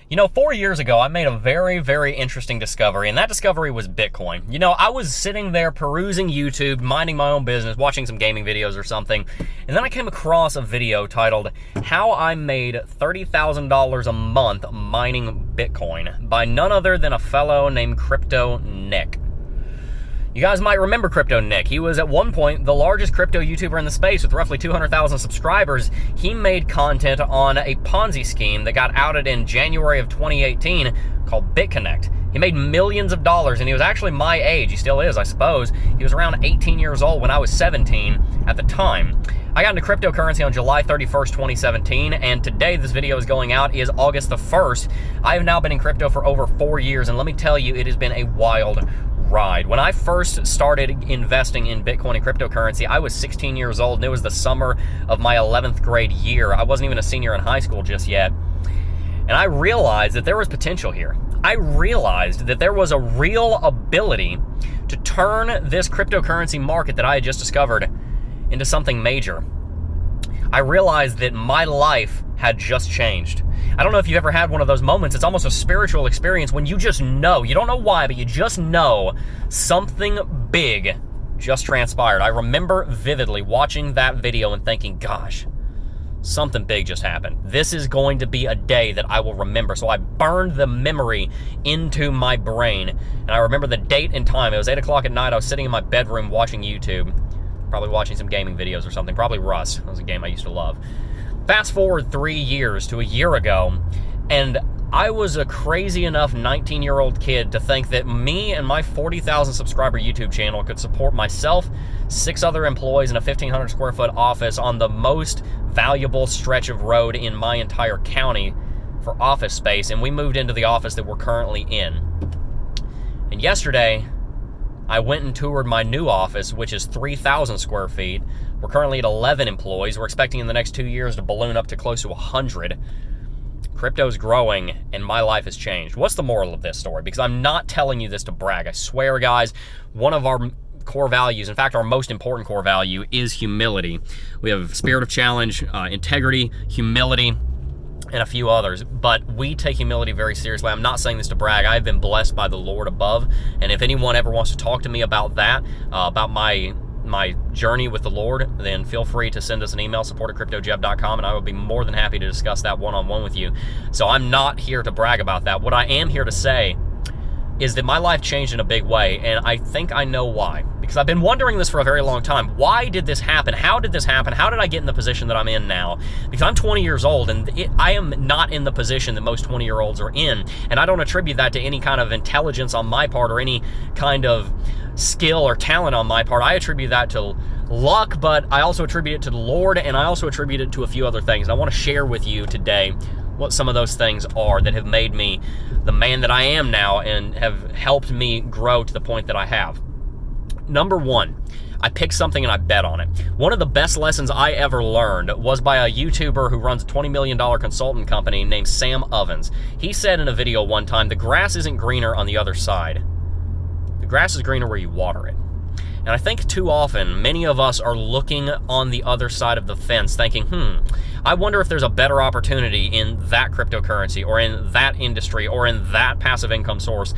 You know, 4 years ago, I made a very, very interesting discovery, and that discovery was Bitcoin. You know, I was sitting there perusing YouTube, minding my own business, watching some gaming videos or something, and then I came across a video titled, How I Made $30,000 a Month Mining Bitcoin by none other than a fellow named Crypto Nick. You guys might remember Crypto Nick. He was at one point the largest crypto YouTuber in the space with roughly 200,000 subscribers. He made content on a Ponzi scheme that got outed in January of 2018 called BitConnect. He made millions of dollars, and he was actually my age. He still is, I suppose. He was around 18 years old when I was 17 at the time. I got into cryptocurrency on July 31st, 2017, and today this video is going out is August the 1st. I have now been in crypto for over 4 years, and let me tell you, it has been a wild ride. When I first started investing in Bitcoin and cryptocurrency, I was 16 years old, and it was the summer of my 11th grade year. I wasn't even a senior in high school just yet. And I realized that there was potential here. I realized that there was a real ability to turn this cryptocurrency market that I had just discovered into something major. I realized that my life had just changed. I don't know if you've ever had one of those moments. It's almost a spiritual experience when you just know. You don't know why, but you just know something big just transpired. I remember vividly watching that video and thinking, gosh, something big just happened. This is going to be a day that I will remember. So I burned the memory into my brain. And I remember the date and time. It was 8 o'clock at night. I was sitting in my bedroom watching YouTube. Probably watching some gaming videos or something. Probably Rust. That was a game I used to love. Fast forward 3 years to a year ago, and I was a crazy enough 19-year-old kid to think that me and my 40,000 subscriber YouTube channel could support myself, 6 other employees, in a 1,500 square foot office on the most valuable stretch of road in my entire county for office space, and we moved into the office that we're currently in. And yesterday, I went and toured my new office, which is 3,000 square feet. We're currently at 11 employees. We're expecting in the next 2 years to balloon up to close to 100. Crypto's growing, and my life has changed. What's the moral of this story? Because I'm not telling you this to brag. I swear, guys, one of our core values, in fact, our most important core value, is humility. We have spirit of challenge, integrity, humility, and a few others, but we take humility very seriously. I'm not saying this to brag. I've been blessed by the Lord above, and if anyone ever wants to talk to me about that, about my journey with the Lord, then feel free to send us an email, support@cryptojeb.com, and I will be more than happy to discuss that one-on-one with you. So I'm not here to brag about that. What I am here to say is that my life changed in a big way, and I think I know why. Because I've been wondering this for a very long time. Why did this happen? How did this happen? How did I get in the position that I'm in now? Because I'm 20 years old, and I am not in the position that most 20-year-olds are in, and I don't attribute that to any kind of intelligence on my part or any kind of skill or talent on my part. I attribute that to luck, but I also attribute it to the Lord, and I also attribute it to a few other things. And I want to share with you today what some of those things are that have made me the man that I am now and have helped me grow to the point that I have. Number one, I picked something and I bet on it. One of the best lessons I ever learned was by a YouTuber who runs a $20 million consultant company named Sam Ovens. He said in a video one time, the grass isn't greener on the other side. The grass is greener where you water it. And I think too often, many of us are looking on the other side of the fence thinking, I wonder if there's a better opportunity in that cryptocurrency or in that industry or in that passive income source.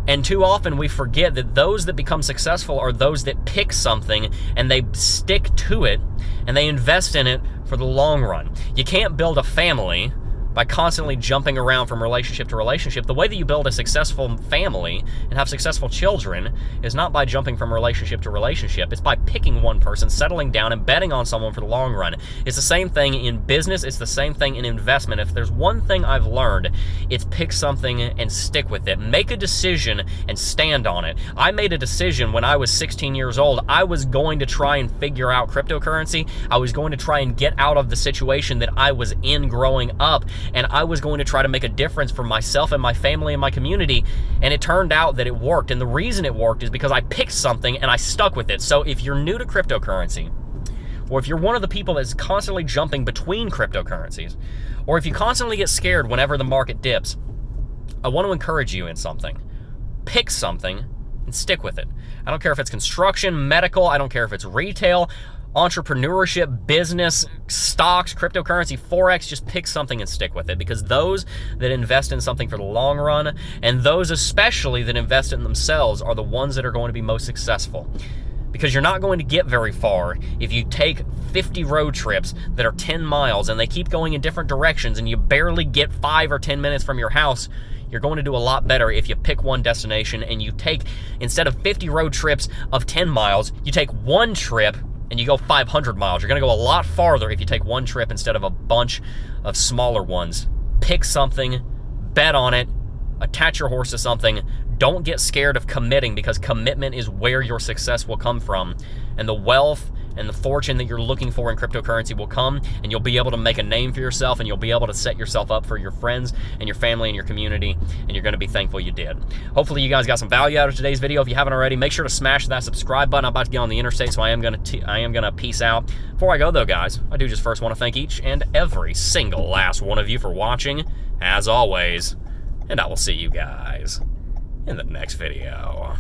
And too often we forget that those that become successful are those that pick something and they stick to it and they invest in it for the long run. You can't build a family by constantly jumping around from relationship to relationship. The way that you build a successful family and have successful children is not by jumping from relationship to relationship. It's by picking one person, settling down, and betting on someone for the long run. It's the same thing in business. It's the same thing in investment. If there's one thing I've learned, it's pick something and stick with it. Make a decision and stand on it. I made a decision when I was 16 years old. I was going to try and figure out cryptocurrency. I was going to try and get out of the situation that I was in growing up, and I was going to try to make a difference for myself and my family and my community, and it turned out that it worked. And the reason it worked is because I picked something and I stuck with it. So if you're new to cryptocurrency, or if you're one of the people that's constantly jumping between cryptocurrencies, or if you constantly get scared whenever the market dips, I want to encourage you in something. Pick something and stick with it. I don't care if it's construction, medical, I don't care if it's retail, entrepreneurship, business, stocks, cryptocurrency, Forex, just pick something and stick with it, because those that invest in something for the long run, and those especially that invest in themselves, are the ones that are going to be most successful. Because you're not going to get very far if you take 50 road trips that are 10 miles and they keep going in different directions and you barely get 5 or 10 minutes from your house. You're going to do a lot better if you pick one destination and you take, instead of 50 road trips of 10 miles, you take one trip and you go 500 miles. You're going to go a lot farther if you take one trip instead of a bunch of smaller ones. Pick something, bet on it, attach your horse to something. Don't get scared of committing, because commitment is where your success will come from. And the wealth and the fortune that you're looking for in cryptocurrency will come, and you'll be able to make a name for yourself, and you'll be able to set yourself up for your friends and your family and your community, and you're going to be thankful you did. Hopefully you guys got some value out of today's video. If you haven't already, make sure to smash that subscribe button. I'm about to get on the interstate, so I am going to peace out. Before I go though, guys, I do just first want to thank each and every single last one of you for watching, as always, and I will see you guys in the next video.